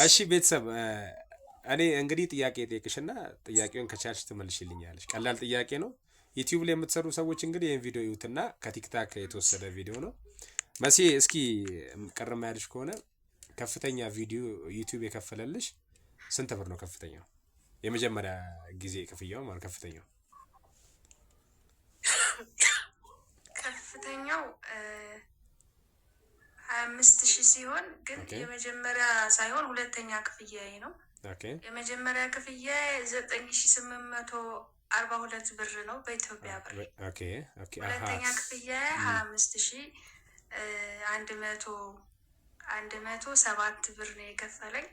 እሺ ቤተሰብ እኔ እንግዲህ ጥያቄ ጠይቅሽና ጥያቄውን ከቻልሽ ትመልሽልኛለሽ። ቀላል ጥያቄ ነው። ዩቲዩብ ላይ የምትሰሩ ሰዎች እንግዲህ ይህን ቪዲዮ ይዩትና ከቲክታክ የተወሰደ ቪዲዮ ነው። መሲ እስኪ ቀርማ ያልሽ ከሆነ ከፍተኛ ቪዲዮ ዩቲዩብ የከፈለልሽ ስንት ብር ነው? ከፍተኛው የመጀመሪያ ጊዜ ክፍያው ማለት ከፍተኛው ከፍተኛው 25,000 ሲሆን ግን የመጀመሪያ ሳይሆን ሁለተኛ ክፍያዬ ነው። የመጀመሪያ ክፍያ 9,842 ብር ነው በኢትዮጵያ ብር። ሁለተኛ ክፍያ 25,107 ብር ነው የከፈለኝ።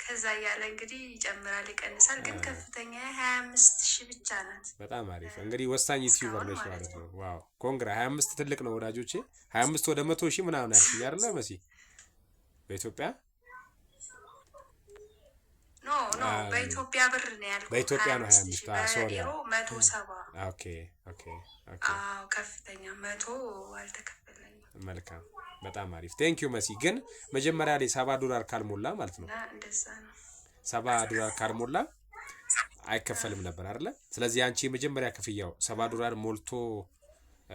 ከዛ እያለ እንግዲህ ይጨምራል ይቀንሳል፣ ግን ከፍተኛ 25,000 ብቻ ናት። በጣም አሪፍ እንግዲህ ወሳኝ ዩቲዩበር ነሽ ማለት ነው። ዋው ኮንግራ 25 ትልቅ ነው ወዳጆቼ። 25 ወደ 100,000 ምናምን ያልሽኝ አይደለ መሲ? በኢትዮጵያ ኖ በኢትዮጵያ ብር ነው ያልኩት። በኢትዮጵያ ነው 25 ሶሪ 170። ኦኬ ኦኬ ኦኬ። ከፍተኛ 100 አልተከፈለኝም። መልካም በጣም አሪፍ ቴንክ ዩ መሲ። ግን መጀመሪያ ላይ $70 ካልሞላ ማለት ነው እንደዛ ነው። $70 ካልሞላ አይከፈልም ነበር አይደለ? ስለዚህ አንቺ የመጀመሪያ ክፍያው $70 ሞልቶ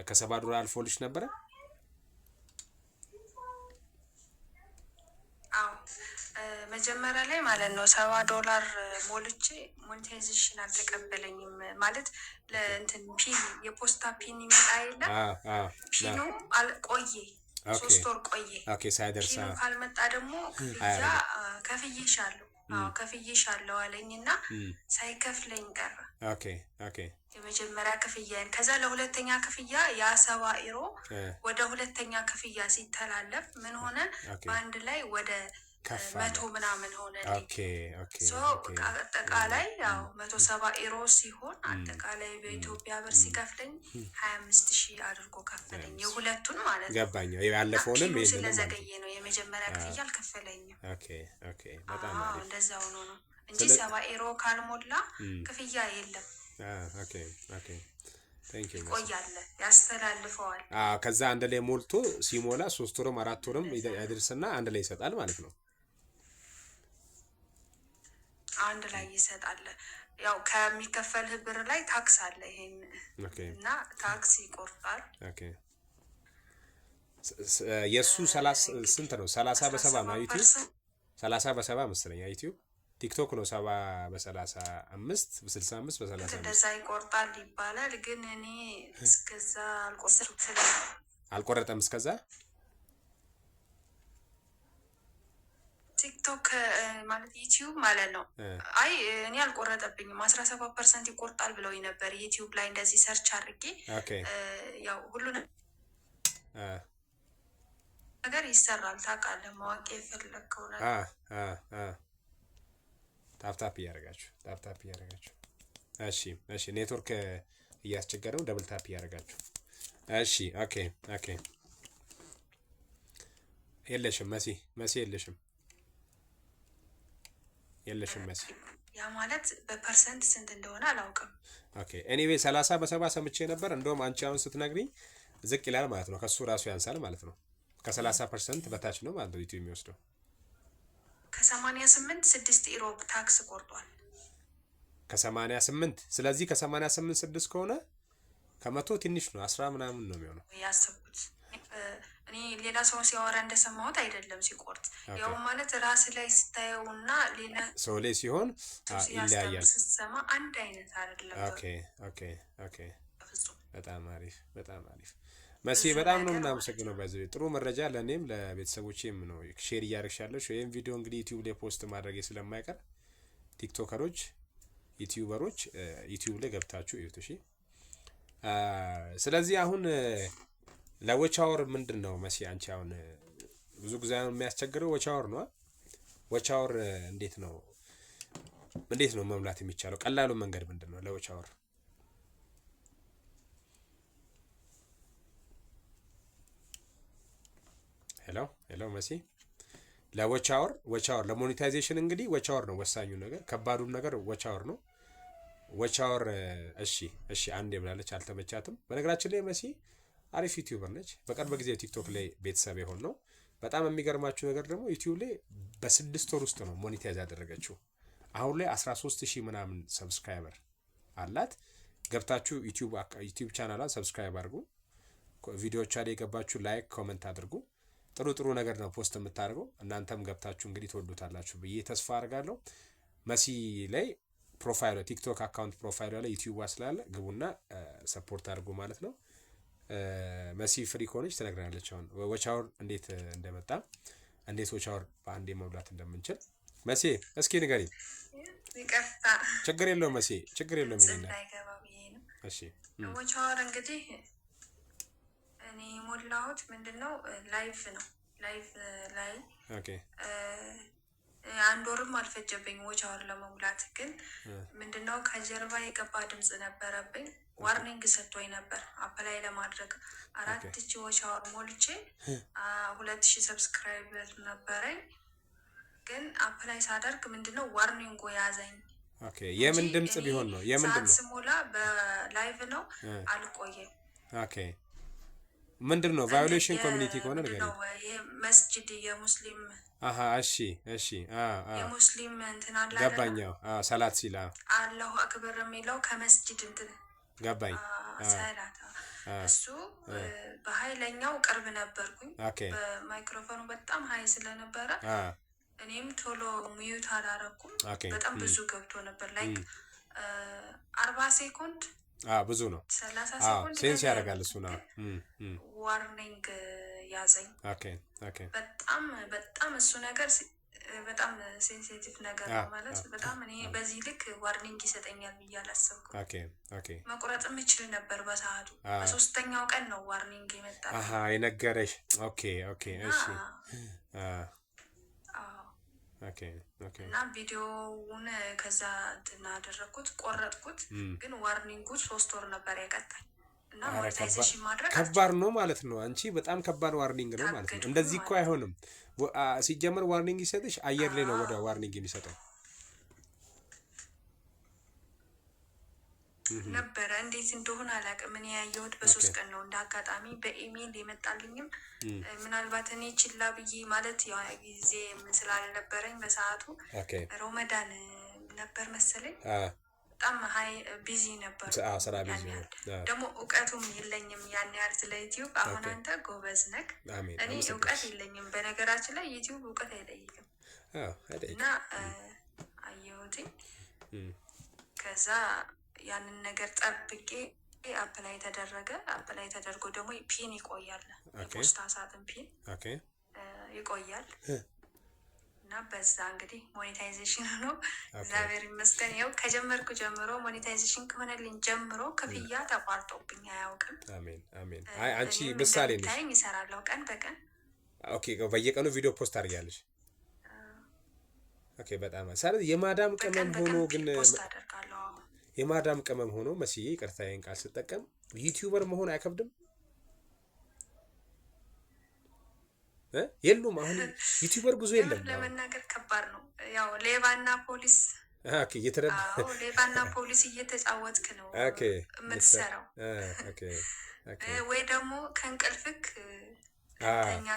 ከ$70 አልፎልሽ ነበረ? አዎ መጀመሪያ ላይ ማለት ነው $70 ሞልቼ ሞኔታይዜሽን አልተቀበለኝም። ማለት ለእንትን ፒን የፖስታ ፒን ይመጣ የለ ፒኑ ቆየ 3 ወር ቆየ። ሳይደርስ ፒኑ ካልመጣ ደግሞ ክፍያ ከፍዬሻለሁ ከፍዬሻለሁ አለኝና ሳይከፍለኝ ቀረ። የመጀመሪያ ክፍያን ከዛ ለሁለተኛ ክፍያ የ70 ዩሮ ወደ ሁለተኛ ክፍያ ሲተላለፍ ምን ሆነ? በአንድ ላይ ወደ 100 ምናምን ሆነ። አጠቃላይ ያው 170 ዩሮ ሲሆን አጠቃላይ በኢትዮጵያ ብር ሲከፍለኝ 25,000 አድርጎ ከፈለኝ። የሁለቱን ማለት ነው። ገባኝ። ያለፈውንም ስለዘገየ ነው የመጀመሪያ ክፍያ አልከፈለኝም። በጣም አሪፍ እንደዛ ሆኖ ነው እንጂ 70 ዩሮ ካልሞላ ክፍያ የለም። ይቆያል፣ ያስተላልፈዋል። ከዛ አንድ ላይ ሞልቶ ሲሞላ 3 ወርም 4 ወርም ያድርስና አንድ ላይ ይሰጣል ማለት ነው። አንድ ላይ ይሰጣል። ያው ከሚከፈልህ ብር ላይ ታክስ አለ። ይሄን እና ታክስ ይቆርጣል። የሱ 30 ስንት ነው? 30 በ70 ነው ዩቲዩብ 30 በ70 መሰለኝ ዩቲዩብ። ቲክቶክ ነው 70 በ35 በ65 በ35 እንደዛ ይቆርጣል ይባላል። ግን እኔ እስከዛ አልቆረጠም እስከዛ ቲክቶክ ማለት ዩቲዩብ ማለት ነው። አይ እኔ አልቆረጠብኝም። 17% ይቆርጣል ብለው ነበር ዩቲዩብ ላይ እንደዚህ ሰርች አድርጌ። ያው ሁሉ ነገር ይሰራል ታውቃለህ። ማወቅ የፈለግከው ነገር ታፕታፕ እያደረጋችሁ እሺ ኔትወርክ እያስቸገረው ደብል ታፕ እያደረጋችሁ እሺ። ኦኬ የለሽም መሲ የለሽም መሲ። ያ ማለት በፐርሰንት ስንት እንደሆነ አላውቅም። ኤኒዌይ 30 በ70 ሰምቼ ነበር። እንደውም አንቺ አሁን ስትነግሪኝ ዝቅ ይላል ማለት ነው። ከሱ ራሱ ያንሳል ማለት ነው። ከ30% በታች ነው ማለት ነው ዩቲዩብ የሚወስደው። ከ88 6 ዩሮ ታክስ ቆርጧል። ከ88 ስለዚህ ከ88 6 ከሆነ ከመቶ ትንሽ ነው 10 ምናምን ነው የሚሆነው ያሰብኩት። እኔ ሌላ ሰው ሲያወራ እንደሰማሁት አይደለም ሲቆርጥ። ያው ማለት ራስ ላይ ስታየውና ሌላ ሰው ላይ ሲሆን ይለያያል። ስትሰማ አንድ አይነት አይደለም። በጣም አሪፍ መሲ፣ በጣም ነው የምናመሰግነው። በዚህ ጥሩ መረጃ ለእኔም ለቤተሰቦቼም ነው ሼር እያደረግሻለሽ። ይህም ቪዲዮ እንግዲህ ዩቲዩብ ላይ ፖስት ማድረጌ ስለማይቀር ቲክቶከሮች፣ ዩቲዩበሮች ዩቲዩብ ላይ ገብታችሁ እዩት እሺ። ስለዚህ አሁን ለዎች አወር ምንድን ነው መሲ? አንቺ አሁን ብዙ ጊዜ የሚያስቸግረው ዎች አወር ነው። ዎች አወር እንዴት ነው መሙላት የሚቻለው? ቀላሉ መንገድ ምንድን ነው ለዎች አወር? ሄሎ መሲ፣ ለዎች አወር ለሞኔታይዜሽን እንግዲህ ዎች አወር ነው ወሳኙ ነገር። ከባዱን ነገር ዎች አወር ነው። ዎች አወር እሺ አንዴ ብላለች፣ አልተመቻትም። በነገራችን ላይ መሲ አሪፍ ዩቲዩበር ነች። በቅርብ ጊዜ ቲክቶክ ላይ ቤተሰብ የሆን ነው በጣም የሚገርማችሁ ነገር ደግሞ ዩቲዩብ ላይ በ6 ወር ውስጥ ነው ሞኔታይዝ ያደረገችው። አሁን ላይ 13000 ምናምን ሰብስክራይበር አላት። ገብታችሁ ዩቲዩብ ቻናሏን ሰብስክራይብ አድርጉ። ቪዲዮቿ ላይ የገባችሁ ላይክ ኮሜንት አድርጉ። ጥሩ ነገር ነው ፖስት የምታደርገው። እናንተም ገብታችሁ እንግዲህ ትወዱታላችሁ ብዬ ተስፋ አድርጋለሁ። መሲ ላይ ፕሮፋይሏ ቲክቶክ አካውንት ፕሮፋይሏ ላይ ዩቲዩብ ስላለ ግቡና ሰፖርት አድርጉ ማለት ነው። መሲ ፍሪ ከሆነች ትነግረናለች አሁን ወቻወር እንዴት እንደመጣ እንዴት ወቻወር በአንዴ መብላት እንደምንችል። መሲ እስኪ ንገሪ። ይቅርታ ችግር የለውም መሲ ችግር የለውም። እሺ ወቻወር እንግዲህ እኔ ሞላሁት ምንድነው ላይቭ ነው። ላይቭ ላይ ኦኬ 1 ወርም አልፈጀብኝ ወቻወር ለመሙላት። ግን ምንድነው ከጀርባ የገባ ድምጽ ነበረብኝ። ዋርኒንግ ሰጥቶኝ ነበር አፕላይ ለማድረግ 4000 ወቻወር ሞልቼ 2000 ሰብስክራይበር ነበረኝ። ግን አፕላይ ሳደርግ ምንድነው ዋርኒንጉ ያዘኝ። ኦኬ የምን ድምጽ ቢሆን ነው? የምንድን ነው? ስሞላ በላይቭ ነው አልቆየም። ኦኬ ምንድን ነው? ቫዮሌሽን ኮሚኒቲ ከሆነ ነገር ነው መስጂድ የሙስሊም እሺ የሙስሊም እንትን አለ ገባኛው ሰላት ሲላ አላሁ አክበር የሚለው ከመስጂድ እንትን ገባኝ ሰላት እሱ በኃይለኛው ቅርብ ነበርኩኝ። በማይክሮፎኑ በጣም ሀይ ስለነበረ እኔም ቶሎ ሚዩት አላረኩም። በጣም ብዙ ገብቶ ነበር። ላይክ 40 ሴኮንድ ብዙ ነው። 30 ሴኮንድ ሴንስ ያደርጋል እሱ ነው። ዋርኒንግ ያዘኝ። በጣም እሱ ነገር በጣም ሴንሲቲቭ ነገር ነው ማለት በጣም እኔ በዚህ ልክ ዋርኒንግ ይሰጠኛል ብዬ አላሰብኩም። መቁረጥ የምችል ነበር በሰዓቱ። በሶስተኛው ቀን ነው ዋርኒንግ የመጣ የነገረሽ። እሺ እና ቪዲዮውን ከዛ እንትን አደረኩት ቆረጥኩት። ግን ዋርኒንጉ 3 ወር ነበር ያቀጣኝ እና ሞኔታይዜሽን ማድረግ ከባድ ነው ማለት ነው። አንቺ በጣም ከባድ ዋርኒንግ ነው ማለት ነው። እንደዚህ እኮ አይሆንም። ሲጀመር ዋርኒንግ ይሰጥሽ አየር ላይ ነው ወደ ዋርኒንግ የሚሰጠው ነበረ። እንዴት እንደሆነ አላውቅም። እኔ ያየሁት በ3 ቀን ነው። እንደ አጋጣሚ በኢሜል የመጣልኝም ምናልባት እኔ ችላ ብዬ ማለት ያው ጊዜ ስላልነበረኝ በሰዓቱ ሮመዳን ነበር መሰለኝ በጣም ሀይ ቢዚ ነበር። ስራ ቢዚ ደግሞ እውቀቱም የለኝም ያን ያህል ስለ ዩቲዩብ። አሁን አንተ ጎበዝ ነክ፣ እኔ እውቀት የለኝም። በነገራችን ላይ ዩቲዩብ እውቀት አይጠይቅም እና አየሁትኝ። ከዛ ያንን ነገር ጠብቄ አፕላይ ተደረገ። አፕላይ ተደርጎ ደግሞ ፒን ይቆያል። የፖስታ ሳጥን ፒን ይቆያል እና በዛ እንግዲህ ሞኔታይዜሽን ነው። እግዚአብሔር ይመስገን ይኸው ከጀመርኩ ጀምሮ ሞኔታይዜሽን ከሆነልኝ ጀምሮ ክፍያ ተቋርጦብኝ አያውቅም። አሜን። አይ አንቺ ምሳሌ ነሽ። ታይኝ እሰራለሁ ቀን በቀን። በየቀኑ ቪዲዮ ፖስት አድርጊያለሽ። በጣም ሳለ የማዳም ቅመም ሆኖ ግን ፖስት አደርጋለሁ። የማዳም ቅመም ሆኖ መስዬ ይቅርታዬን ቃል ስጠቀም ዩቲዩበር መሆን አይከብድም? የሉም አሁን ዩቲዩበር ብዙ የለም። ለመናገር ከባድ ነው። ያው ሌባና ፖሊስ ሌባና ፖሊስ እየተጫወትክ ነው የምትሰራው። ወይ ደግሞ ከእንቅልፍክ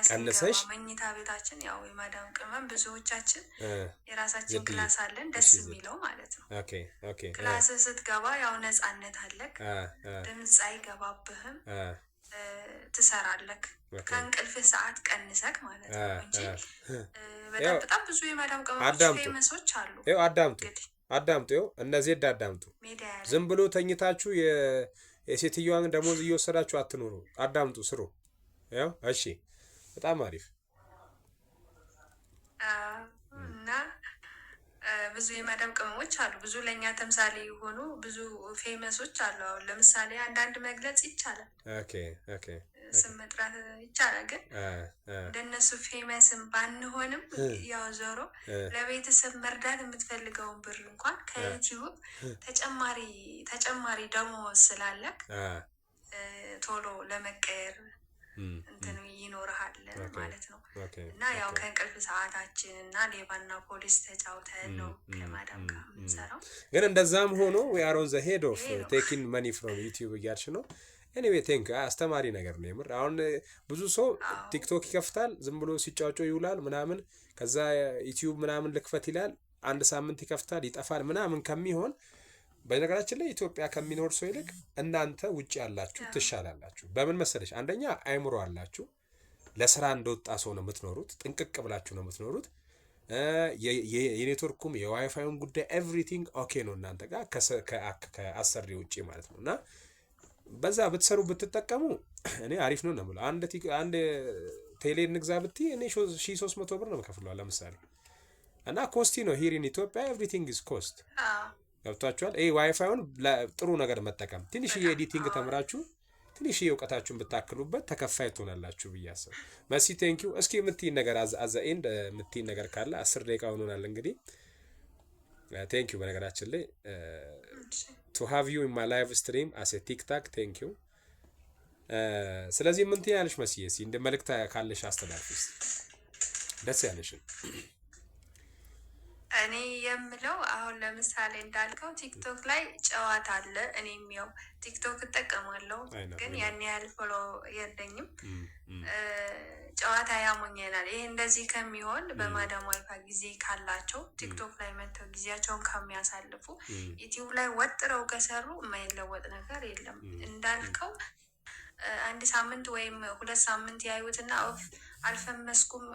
ቀንሰሽ መኝታ ቤታችን ያው የማዳም ቅመም ብዙዎቻችን የራሳችን ክላስ አለን፣ ደስ የሚለው ማለት ነው። ክላስ ስትገባ ያው ነፃነት አለክ፣ ድምፅ አይገባብህም፣ ትሰራለክ ከእንቅልፍህ ሰዓት ቀንሰክ ማለት ነው እንጂ በጣም ብዙ የማዳም ቅመሞች ፌመሶች አሉ። አዳምጡ እነዚህ አዳምጡ። ዝም ብሎ ተኝታችሁ የሴትዮዋን ደሞዝ እየወሰዳችሁ አትኑሩ። አዳምጡ፣ ስሩ። እሺ በጣም አሪፍ እና ብዙ የማዳም ቅመሞች አሉ። ብዙ ለእኛ ተምሳሌ የሆኑ ብዙ ፌመሶች አሉ። አሁን ለምሳሌ አንዳንድ መግለጽ ይቻላል፣ ስም መጥራት ይቻላል። ግን እንደነሱ ፌመስም ባንሆንም ያው ዞሮ ለቤተሰብ መርዳት የምትፈልገውን ብር እንኳን ከዩቲዩብ ተጨማሪ ደሞዝ ስላለክ ቶሎ ለመቀየር እንትን ይኖርሃል ማለት ነው። እና ያው ከእንቅልፍ ሰዓታችን እና ሌባና ፖሊስ ተጫውተን ነው ከማዳም ጋር የምንሰራው። ግን እንደዛም ሆኖ we are on the head of taking money from YouTube እያልሽ ነው። ኤኒዌይ ቴንክ አስተማሪ ነገር ነው የምር። አሁን ብዙ ሰው ቲክቶክ ይከፍታል ዝም ብሎ ሲጫጮ ይውላል ምናምን፣ ከዛ ዩቲዩብ ምናምን ልክፈት ይላል፣ አንድ ሳምንት ይከፍታል ይጠፋል ምናምን ከሚሆን በነገራችን ላይ ኢትዮጵያ ከሚኖር ሰው ይልቅ እናንተ ውጭ ያላችሁ ትሻላላችሁ። በምን መሰለሽ? አንደኛ አይምሮ አላችሁ፣ ለስራ እንደወጣ ሰው ነው የምትኖሩት፣ ጥንቅቅ ብላችሁ ነው የምትኖሩት። የኔትወርኩም የዋይፋዩን ጉዳይ ኤቭሪቲንግ ኦኬ ነው እናንተ ጋር ከአሰሪ ውጭ ማለት ነው። እና በዛ ብትሰሩ ብትጠቀሙ እኔ አሪፍ ነው ነው የምለው። አንድ ቴሌ እንግዛ ብትይ እኔ 1300 ብር ነው የምከፍለው ለምሳሌ። እና ኮስቲ ነው ሂር ኢን ኢትዮጵያ ኤቭሪቲንግ ኢዝ ኮስት። ገብቷችኋል? ይሄ ዋይፋዩን ጥሩ ነገር መጠቀም፣ ትንሽዬ ኤዲቲንግ ተምራችሁ ትንሽዬ እውቀታችሁን ብታክሉበት ተከፋይ ትሆናላችሁ ብዬ አስብ። መሲ ቴንኪዩ። እስኪ የምትይን ነገር አዘ ኤንድ የምትይን ነገር ካለ 10 ደቂቃ ሆኖናል እንግዲህ። ቴንኪዩ። በነገራችን ላይ ቱ ሃቭ ዩ ኢን ማይ ላይቭ ስትሪም አስ ኤ ቲክታክ ቴንኪዩ። ስለዚህ ምን ትያለሽ መስዬ? እስኪ እንደ መልእክት ካለሽ አስተላልፊ ደስ ያለሽን። እኔ የምለው አሁን ለምሳሌ እንዳልከው ቲክቶክ ላይ ጨዋታ አለ። እኔም ያው ቲክቶክ እጠቀማለሁ ግን ያን ያህል ፎሎ የለኝም። ጨዋታ ያሞኘናል። ይሄ እንደዚህ ከሚሆን በማዳም ዋይፋይ ጊዜ ካላቸው ቲክቶክ ላይ መጥተው ጊዜያቸውን ከሚያሳልፉ ዩቲዩብ ላይ ወጥረው ከሰሩ የማይለወጥ ነገር የለም። እንዳልከው አንድ ሳምንት ወይም 2 ሳምንት ያዩትና አልፈመስኩም፣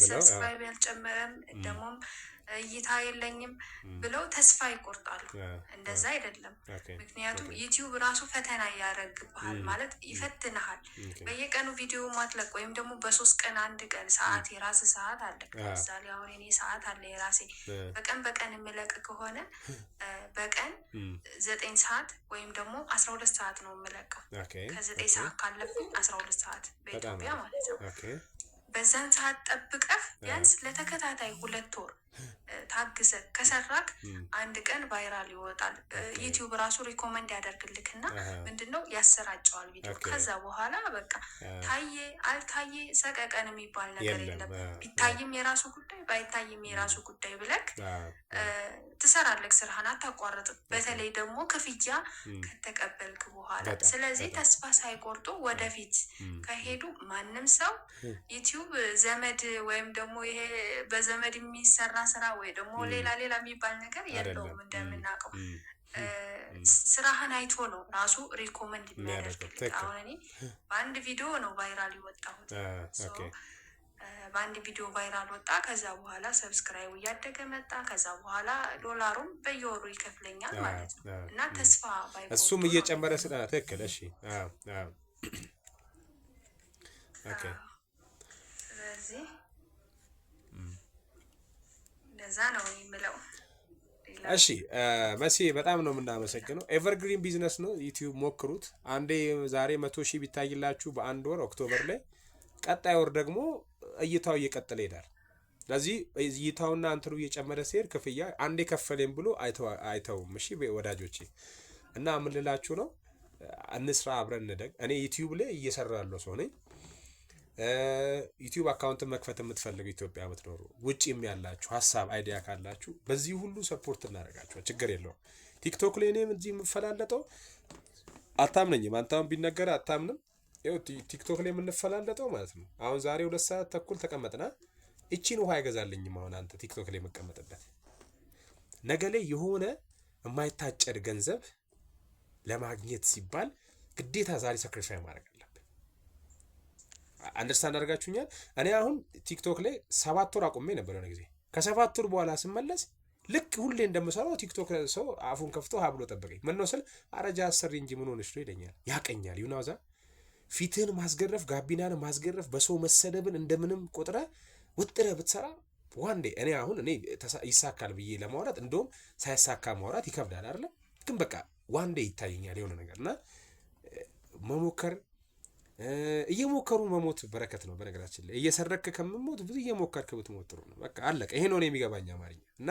ሰብስክራይብ ያልጨመረም ደግሞም እይታ የለኝም ብለው ተስፋ ይቆርጣሉ። እንደዛ አይደለም። ምክንያቱም ዩቲዩብ ራሱ ፈተና ያደርግብሃል፣ ማለት ይፈትንሃል። በየቀኑ ቪዲዮ ማትለቅ ወይም ደግሞ በ3 ቀን 1 ቀን ሰዓት የራስ ሰዓት አለ። ለምሳሌ አሁን እኔ ሰዓት አለ የራሴ። በቀን የምለቅ ከሆነ በቀን 9 ሰዓት ወይም ደግሞ 12 ሰዓት ነው የምለቀው። ከ9 ሰዓት ካለፍኩኝ 12 ሰዓት በኢትዮጵያ ማለት ነው። በዛን ሰዓት ጠብቀህ ቢያንስ ለተከታታይ 2 ወር ታግሰ ከሰራክ 1 ቀን ቫይራል ይወጣል። ዩቲዩብ ራሱ ሪኮመንድ ያደርግልክና ምንድነው ያሰራጨዋል ቪዲዮ። ከዛ በኋላ በቃ ታየ አልታየ ሰቀቀን የሚባል ነገር የለም። ቢታይም የራሱ ጉዳይ ባይታይም የራሱ ጉዳይ ብለክ ትሰራለክ፣ ስራህን አታቋርጥም። በተለይ ደግሞ ክፍያ ከተቀበልክ በኋላ። ስለዚህ ተስፋ ሳይቆርጡ ወደፊት ከሄዱ ማንም ሰው ዩቲዩብ ዘመድ ወይም ደግሞ ይሄ በዘመድ የሚሰራ ስራ ወይ ደግሞ ሌላ የሚባል ነገር የለውም። እንደምናውቀው ስራህን አይቶ ነው ራሱ ሪኮመንድ የሚያደርግልህ። አሁን እኔ በአንድ ቪዲዮ ነው ቫይራል የወጣሁት። በአንድ ቪዲዮ ቫይራል ወጣ። ከዛ በኋላ ሰብስክራይብ እያደገ መጣ። ከዛ በኋላ ዶላሩም በየወሩ ይከፍለኛል ማለት ነው። እና ተስፋ ባይቆርጡ እሱም እየጨመረ ስለና ትክክል። እሺ ኦኬ። ስለዚህ እንደዛ ነው የምለው። እሺ መሲ በጣም ነው የምናመሰግነው። ኤቨርግሪን ቢዝነስ ነው። ዩቲዩብ ሞክሩት። አንዴ ዛሬ 100,000 ቢታይላችሁ በአንድ ወር ኦክቶበር ላይ፣ ቀጣይ ወር ደግሞ እይታው እየቀጠለ ይሄዳል። ስለዚህ እይታውና እንትሩ እየጨመረ ሲሄድ ክፍያ አንዴ ከፈለኝ ብሎ አይተውም። እሺ ወዳጆቼ፣ እና ምን ልላችሁ ነው፣ እንስራ፣ አብረን እንደግ። እኔ ዩቲዩብ ላይ እየሰራለሁ ሰው ነኝ። ዩቲዩብ አካውንትን መክፈት የምትፈልጉ ኢትዮጵያ የምትኖሩ ውጪም ያላችሁ ሀሳብ አይዲያ ካላችሁ በዚህ ሁሉ ሰፖርት እናደርጋችሁ፣ ችግር የለውም። ቲክቶክ ላይ እኔም እዚህ የምፈላለጠው አታምነኝም። አንተም ቢነገር አታምንም። ይኸው ቲክቶክ ላይ የምንፈላለጠው ማለት ነው። አሁን ዛሬ 2 ሰዓት ተኩል ተቀመጥና እቺን ውሃ አይገዛልኝም። አሁን አንተ ቲክቶክ ላይ መቀመጥበት ነገ ላይ የሆነ የማይታጨድ ገንዘብ ለማግኘት ሲባል ግዴታ ዛሬ ሳክሪፋይ ማድረግ አለብን። አንደርስታንድ አድርጋችሁኛል? እኔ አሁን ቲክቶክ ላይ 7 ወር አቁሜ ነበር የሆነ ጊዜ። ከ7 ወር በኋላ ስመለስ ልክ ሁሌ እንደምሰራው ቲክቶክ ሰው አፉን ከፍቶ ሀብሎ ጠበቀኝ። ምን ነው ስል አረጃ አሰሪ እንጂ ምን ሆነሽ ነው ይለኛል፣ ያቀኛል። ዩናዛ ፊትህን ማስገረፍ፣ ጋቢናን ማስገረፍ፣ በሰው መሰደብን እንደምንም ቆጥረ ውጥረ ብትሰራ ዋንዴ እኔ ይሳካል ብዬ ለማውራት እንደውም ሳይሳካ ማውራት ይከብዳል አይደል? ግን በቃ ዋንዴ ይታየኛል የሆነ ነገር እና መሞከር፣ እየሞከሩ መሞት በረከት ነው። በነገራችን ላይ እየሰረክ ከምሞት ብዙ እየሞከርክ ብትሞት ጥሩ ነው። በቃ አለቀ። ይሄ ነው የሚገባኝ አማርኛ። እና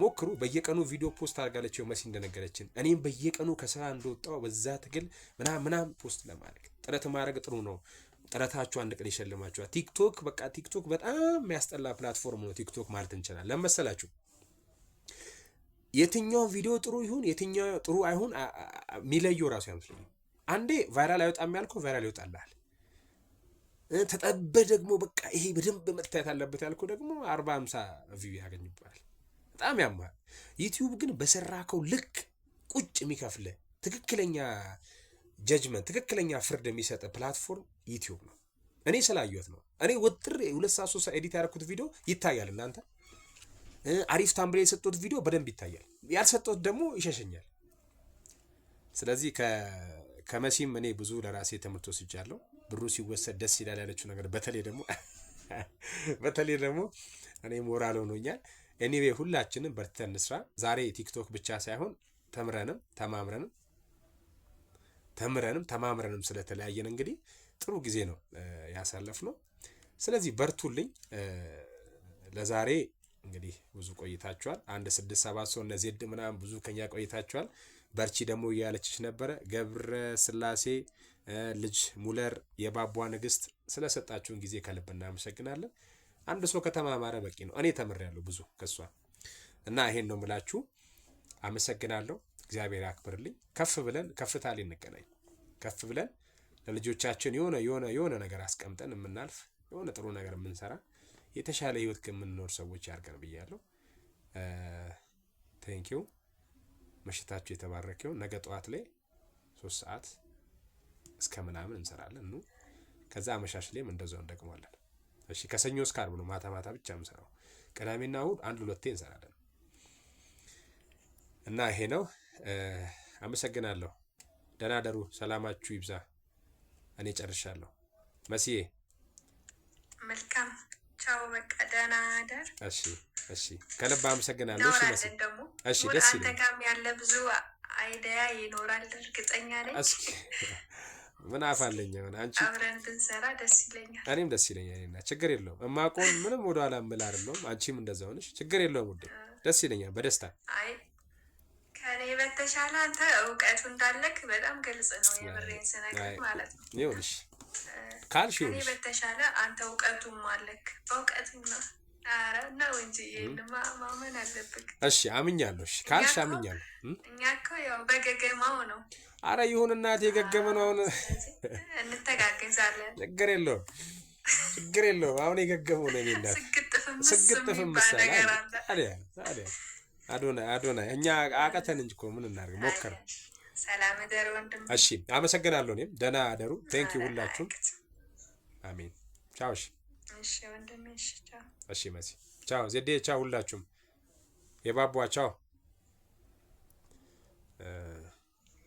ሞክሩ። በየቀኑ ቪዲዮ ፖስት አድርጋለች መሲ እንደነገረችን። እኔም በየቀኑ ከስራ እንደወጣው በዛ ትግል ምናምን ፖስት ለማድረግ ጥረት ማድረግ ጥሩ ነው። ጥረታችሁ አንድ ቀን ይሸልማችኋል። ቲክቶክ በጣም የሚያስጠላ ፕላትፎርም ነው። ቲክቶክ ማለት እንችላለን። ለመሰላችሁ የትኛው ቪዲዮ ጥሩ ይሁን የትኛው ጥሩ አይሁን የሚለየው ራሱ አይመስለኝም። አንዴ ቫይራል አይወጣም ያልከው ቫይራል ይወጣልሃል። ተጠበ ደግሞ በቃ ይሄ በደንብ መታየት አለበት ያልከው ደግሞ 40-50 ቪው ያገኝባል። በጣም ያማል። ዩቲዩብ ግን በሰራከው ልክ ቁጭ የሚከፍለ ትክክለኛ ጀጅመንት ትክክለኛ ፍርድ የሚሰጥ ፕላትፎርም ዩቲዩብ ነው። እኔ ስላየሁት ነው። እኔ ወጥር 2 ሰዓት 3 ሰዓት ኤዲት ያደረኩት ቪዲዮ ይታያል። እናንተ አሪፍ ታምብሌ የሰጡት ቪዲዮ በደንብ ይታያል። ያልሰጡት ደግሞ ይሸሸኛል። ስለዚህ ከመሲም እኔ ብዙ ለራሴ ትምህርት ወስጃለሁ። ብሩ ሲወሰድ ደስ ይላል ያለችው ነገር በተለይ ደግሞ እኔ ሞራል ሆኖኛል። ኤኒዌይ ሁላችንም በርተን እንስራ። ዛሬ ቲክቶክ ብቻ ሳይሆን ተማምረንም ስለተለያየን እንግዲህ ጥሩ ጊዜ ነው ያሳለፍነው። ስለዚህ በርቱልኝ። ለዛሬ እንግዲህ ብዙ ቆይታችኋል። 167 ሰው እነዚህ ምናምን ብዙ ከኛ ቆይታችኋል። በርቺ ደግሞ እያለችሽ ነበረ። ገብረ ስላሴ ልጅ ሙለር የባቧ ንግስት ስለሰጣችሁን ጊዜ ከልብ እናመሰግናለን። አንድ ሰው ከተማማረ በቂ ነው። እኔ ተምሬያለሁ ብዙ ከሷ እና ይሄን ነው የምላችሁ። አመሰግናለሁ። እግዚአብሔር ያክብርልኝ። ከፍታ ላይ እንገናኝ። ከፍ ብለን ለልጆቻችን የሆነ ነገር አስቀምጠን የምናልፍ የሆነ ጥሩ ነገር የምንሰራ የተሻለ ህይወት ከምንኖር ሰዎች ያርገን ብያለሁ። ቴንኪው። ምሽታችሁ የተባረከው። ነገ ጠዋት ላይ 3 ሰዓት እስከ ምናምን እንሰራለን ነው። ከዛ አመሻሽ ላይም እንደዛው እንደግማለን። እሺ ከሰኞ እስከ ዓርብ ነው ማታ ብቻ የምሰራው። ቅዳሜና እሁድ 1-2 እንሰራለን እና ይሄ ነው። አመሰግናለሁ። ደህና ደሩ። ሰላማችሁ ይብዛ። እኔ ጨርሻለሁ። መሲዬ መልካም ቻው። በቃ ደህና ደር። እሺ ከልብ አመሰግናለሁ። እሺ መሲ እሺ ደስ ይላል። አንተ ጋርም ያለ ብዙ አይዲያ ይኖራል እርግጠኛ ነኝ። እስኪ ምን አፋለኝ አንቺ አብረን ብንሰራ ደስ ይለኛል። እኔም ደስ ይለኛል። እና ችግር የለውም። እማቆም ምንም ወደ ኋላ እምል አይደለም። አንቺም እንደዛው ነሽ። ችግር የለውም ውዴ። ደስ ይለኛል በደስታ። አይ ከኔ በተሻለ አንተ እውቀቱ እንዳለክ በጣም ግልጽ ነው። የምሬን ስነግር ማለት ነው። ይኸውልሽ ካልሽ ከኔ በተሻለ አንተ እውቀቱም አለክ። በእውቀቱም ነው ነው እንጂ ይሄንማ ማመን አለብክ። እሺ አምኛለሁ። እሺ ካልሽ አምኛለሁ። እኛ እኮ ያው በገገማው ነው። አረ ይሁን እናቴ የገገመ ነው። አሁን እንተጋገዛለን። ችግር የለውም። አሁን የገገመው ነው። እኔና ስግጥፍም ምሳሌ ታዲያ አዶናይ እኛ አቀተን እንጂ እኮ ምን እናድርግ ሞከር። ሰላም ደሩ ወንድም። እሺ አመሰግናለሁ። እኔም ደህና አደሩ። ቴንኪው ሁላችሁም። አሜን። ቻው። እሺ ወንድም። እሺ ቻው። እሺ መሲ ቻው። ዜዴ ቻው። ሁላችሁም የባቧ ቻው።